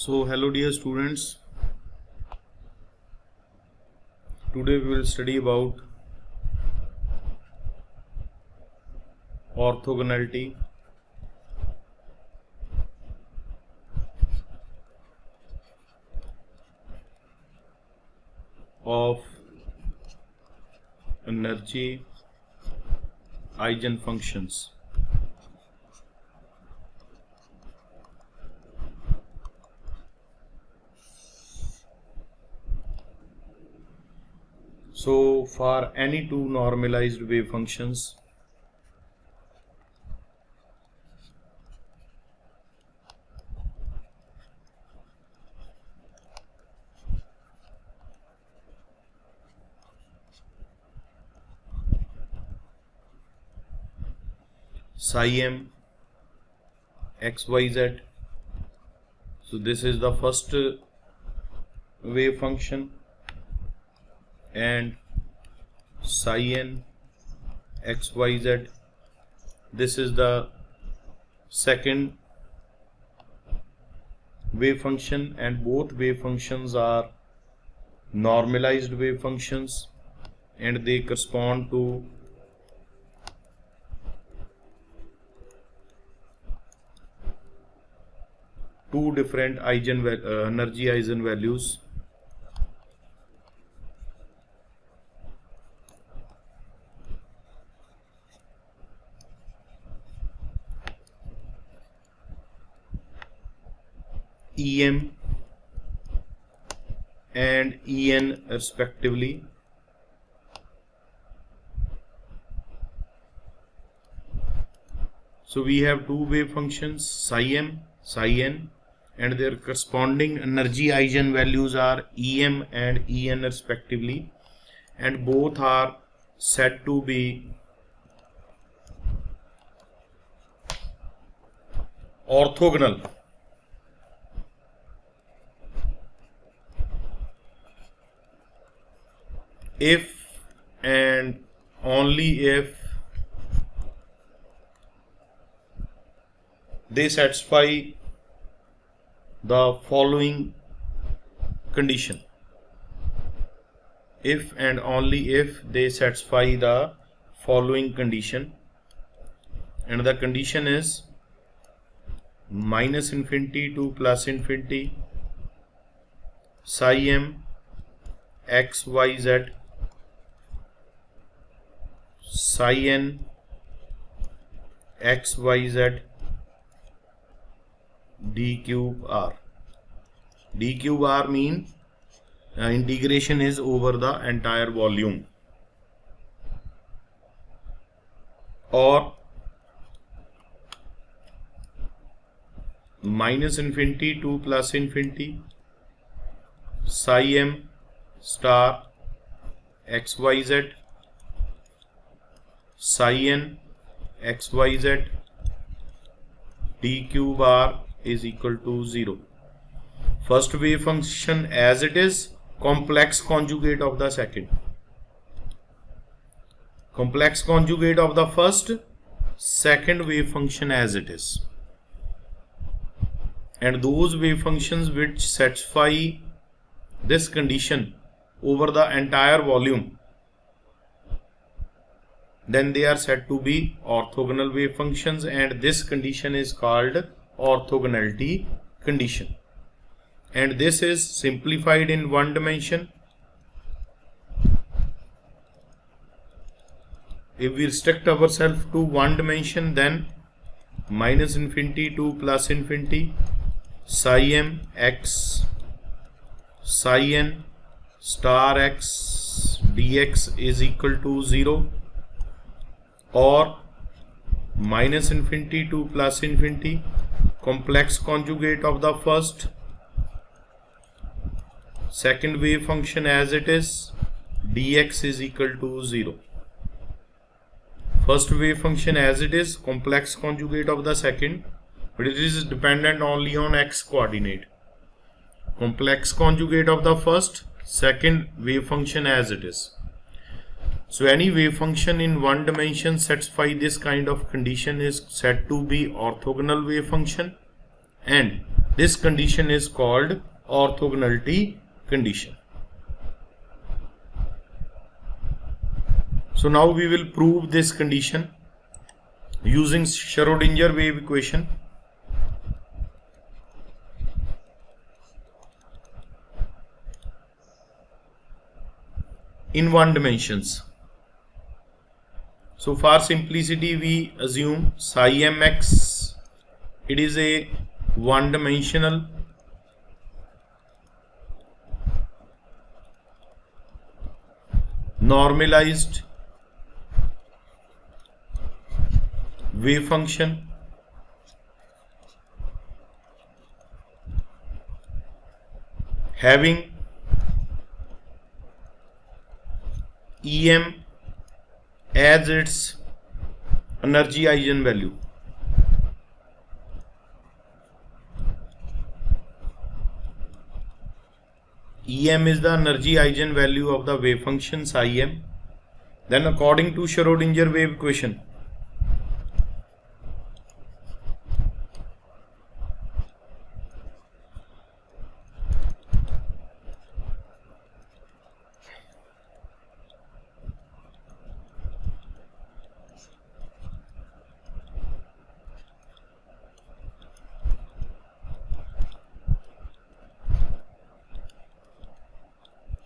So hello dear students, today we will study about orthogonality of energy eigenfunctions. So for any two normalized wave functions, psi m xyz, so this is the first wave function, and psi n xyz, this is the second wave function, and both wave functions are normalized wave functions and they correspond to two different energy eigenvalues. Em and En respectively. So we have two wave functions, psi m, psi n, and their corresponding energy eigenvalues are Em and En respectively, and both are said to be orthogonal. If and only if they satisfy the following condition. If and only if they satisfy the following condition, and the condition is minus infinity to plus infinity psi m xyz psi n xyz d cube r. D cube r mean integration is over the entire volume, or minus infinity to plus infinity psi m star xyz psi n xyz d cube r is equal to 0. First wave function as it is, complex conjugate of the second, complex conjugate of the first, second wave function as it is, and those wave functions which satisfy this condition over the entire volume, then they are said to be orthogonal wave functions, and this condition is called orthogonality condition, and this is simplified in one dimension. If we restrict ourselves to one dimension, then minus infinity to plus infinity psi m x psi n star x dx is equal to 0, or minus infinity to plus infinity complex conjugate of the first, second wave function as it is, dx is equal to 0. First wave function as it is, complex conjugate of the second, but it is dependent only on x coordinate. Complex conjugate of the first, second wave function as it is. So any wave function in one dimension satisfy this kind of condition is said to be orthogonal wave function, and This condition is called orthogonality condition. So now we will prove this condition using Schrödinger wave equation. In one dimensions. So for simplicity we assume psi mx, it is a one dimensional normalized wave function having Em as its energy eigenvalue. Em is the energy eigenvalue of the wave function psi m. Then according to Schrödinger wave equation,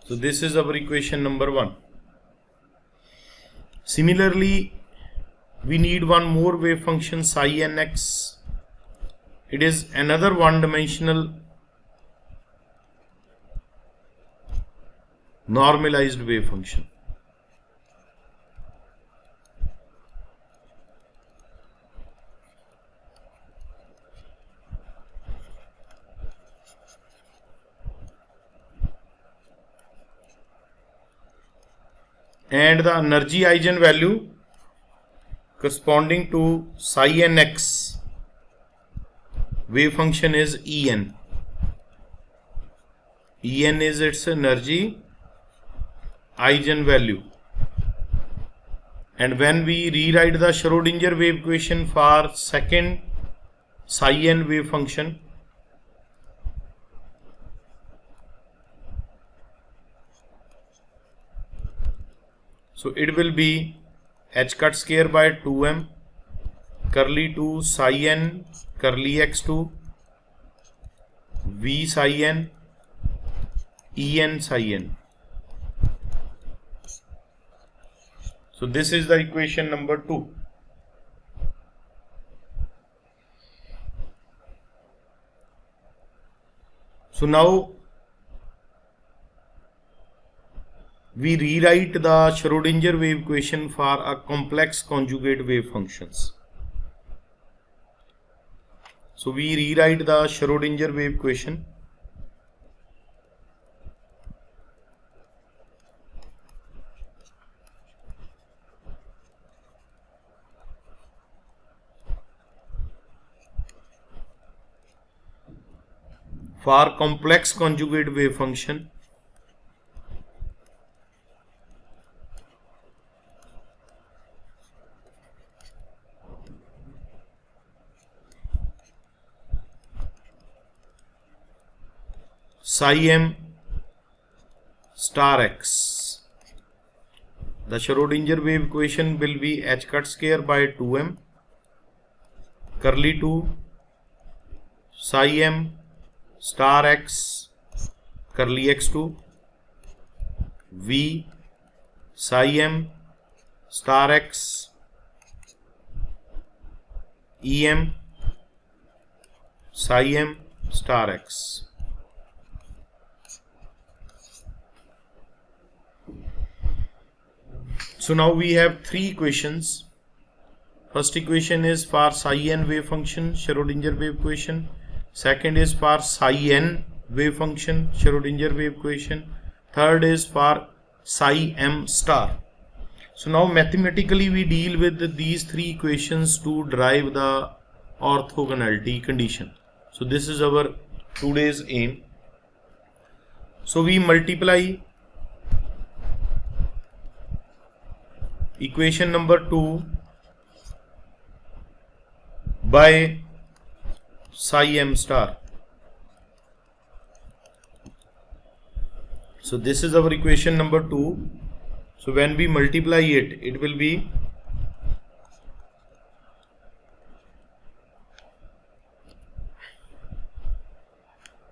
so this is our equation number 1. Similarly, we need one more wave function psi nx. It is another one-dimensional normalized wave function. And the energy eigenvalue corresponding to psi nx wave function is En. En is its energy eigenvalue. And when we rewrite the Schrödinger wave equation for second psi n wave function, so it will be h cut square by 2m curly 2 psi n curly x2 v psi n En psi n. So this is the equation number 2. So now we rewrite the Schrödinger wave equation for a complex conjugate wave functions. So we rewrite the Schrödinger wave equation for complex conjugate wave function. Psi m star x. The Schrödinger wave equation will be h cut square by 2m curly 2 psi m star x curly x2 v psi m star x em psi m star x. So now we have three equations. First equation is for psi n wave function, Schrödinger wave equation. Second is for psi n wave function, Schrödinger wave equation. Third is for psi m star. So now mathematically we deal with these three equations to derive the orthogonality condition. So this is our today's aim. So we multiply equation number 2 by psi m star. So this is our equation number 2. So when we multiply it, it will be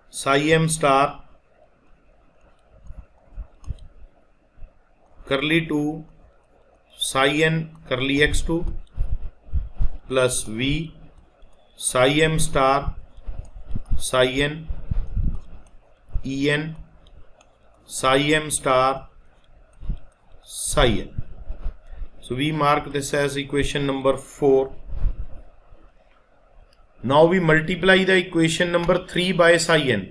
psi m star curly 2 psi n curly x2 plus v psi m star psi n en psi m star psi n. So we mark this as equation number 4. Now we multiply the equation number 3 by psi n.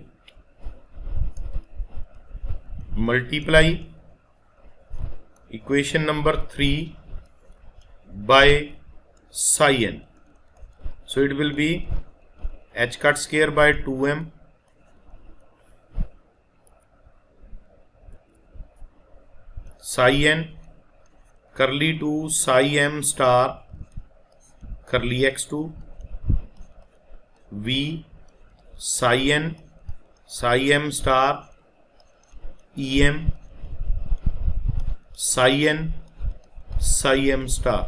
Multiply equation number 3 by psi n. So it will be h cut square by 2m psi n curly 2 psi m star curly x2 v psi n psi m star em psi n psi m star.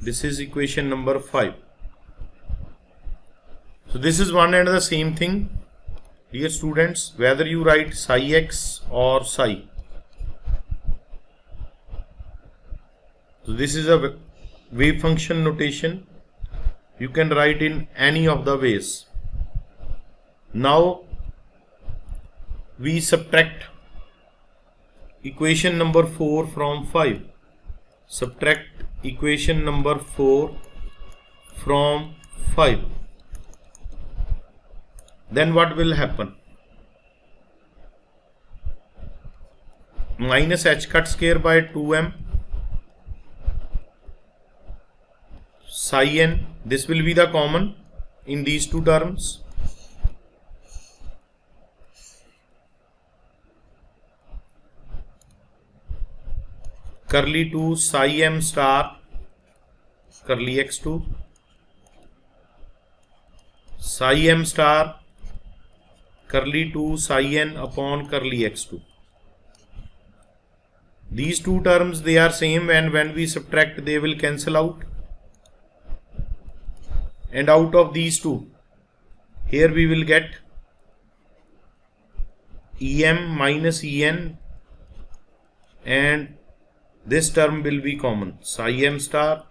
This is equation number 5. So this is one and the same thing, dear students, whether you write psi x or psi. So this is a wave function notation. You can write in any of the ways. Now we subtract equation number 4 from 5. Subtract equation number 4 from 5. Then what will happen? Minus h cut square by 2m psi n, this will be the common in these two terms. Curly 2 psi m star curly x2 psi m star curly 2 psi n upon curly x2. These two terms, they are same, and when we subtract they will cancel out. And out of these two, here we will get em minus en, and this term will be common, psi m star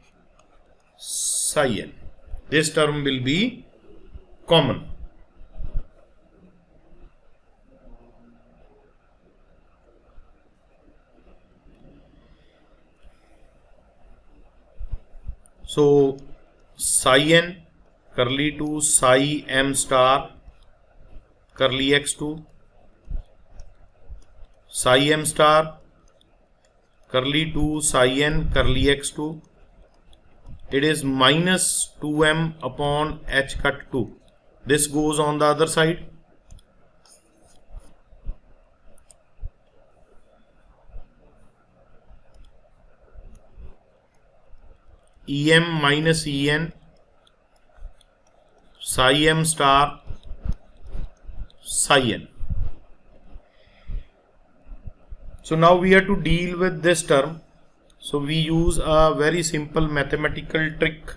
psi n. This term will be common. So psi n curly 2 psi m star curly x2 psi m star curly 2 psi n curly x2, it is minus 2m upon h cut 2. This goes on the other side. Em minus en psi m star psi n. So now we have to deal with this term. So we use a very simple mathematical trick.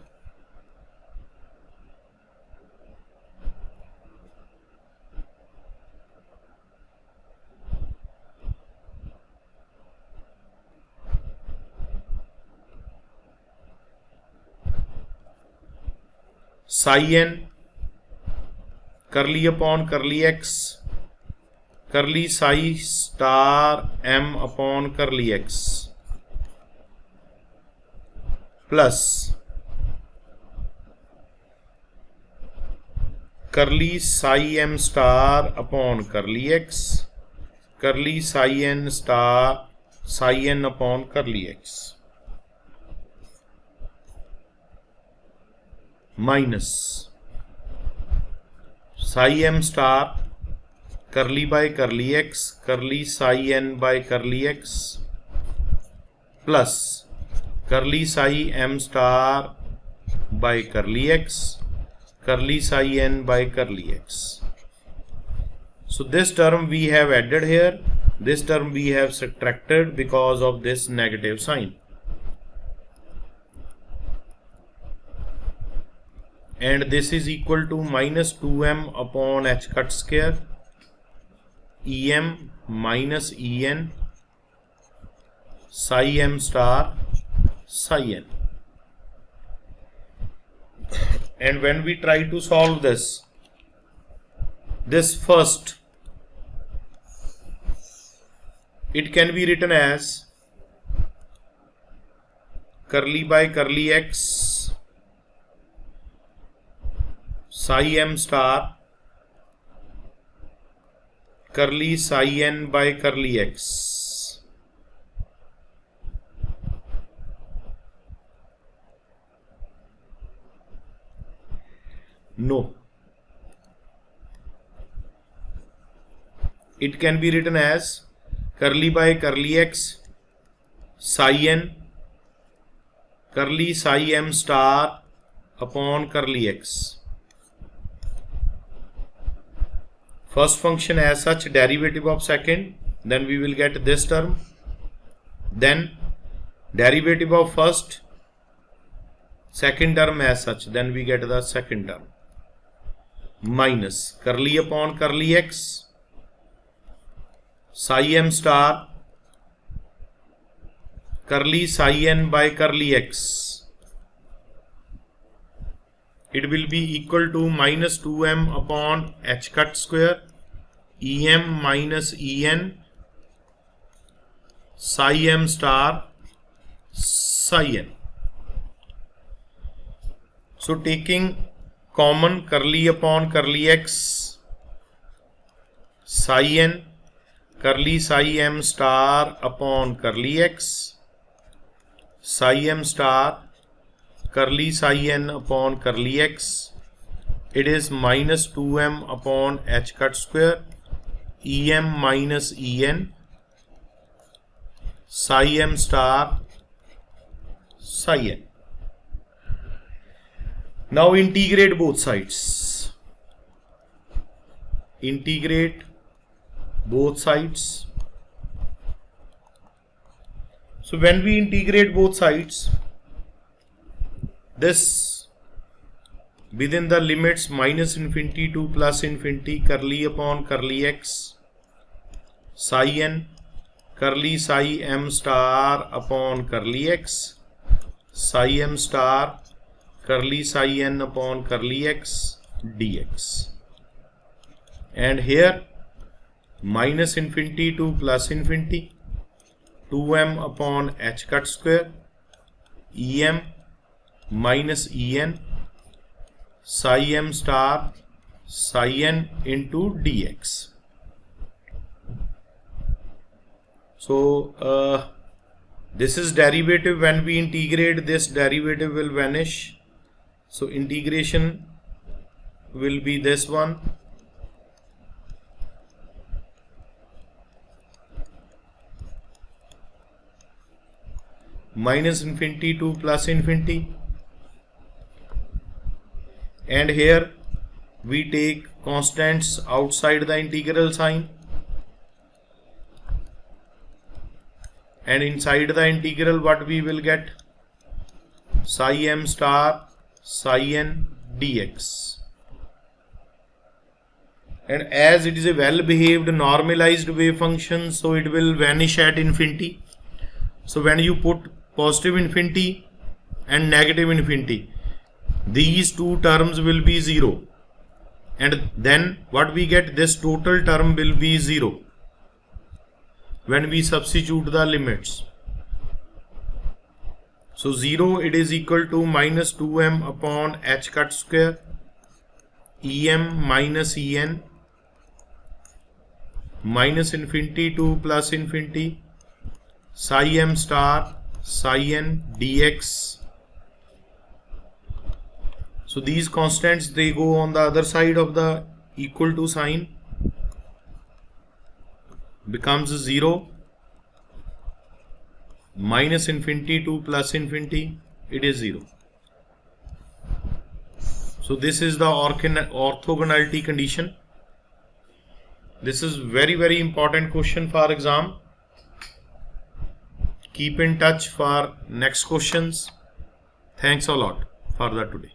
Psi n curly upon curly x curly psi star m upon curly x plus curly psi m star upon curly x curly psi n star psi n upon curly x minus psi m star curly by curly x curly psi n by curly x plus curly psi m star by curly x curly psi n by curly x. So this term we have added here, This term we have subtracted because of this negative sign. And this is equal to minus 2m upon h cut square em minus en psi m star psi n. And when we try to solve this first, it can be written as curly by curly x psi m star curly psi n by curly x. No. It can be written as curly by curly x psi n curly psi m star upon curly x. First function as such, derivative of second, then we will get this term, then derivative of first, second term as such, then we get the second term, minus curly upon curly x psi m star curly psi n by curly x. It will be equal to minus 2m upon h cut square em minus en psi m star psi n. So taking common curly upon curly x psi n curly psi m star upon curly x psi m star curly psi n upon curly x, it is minus 2m upon h cut square em minus en psi m star psi n. Now integrate both sides. Integrate both sides. So when we integrate both sides, this within the limits minus infinity to plus infinity curly upon curly x psi n curly psi m star upon curly x psi m star curly psi n upon curly x dx. And here minus infinity to plus infinity 2m upon h cut square em minus en psi m star psi n into dx. So this is derivative. When we integrate, this derivative will vanish. So integration will be this one. Minus infinity to plus infinity. And here we take constants outside the integral sign, and inside the integral what we will get? Psi m star psi n dx. And as it is a well behaved normalized wave function, so it will vanish at infinity. So when you put positive infinity and negative infinity, these two terms will be 0, and then what we get? This total term will be 0 when we substitute the limits. So 0, it is equal to minus 2m upon h cut square em minus en minus infinity to plus infinity psi m star psi n dx. So these constants, they go on the other side of the equal to sign, becomes 0, minus infinity to plus infinity, it is 0. So this is the orthogonality condition. This is very important question for exam. Keep in touch for next questions. Thanks a lot for that today.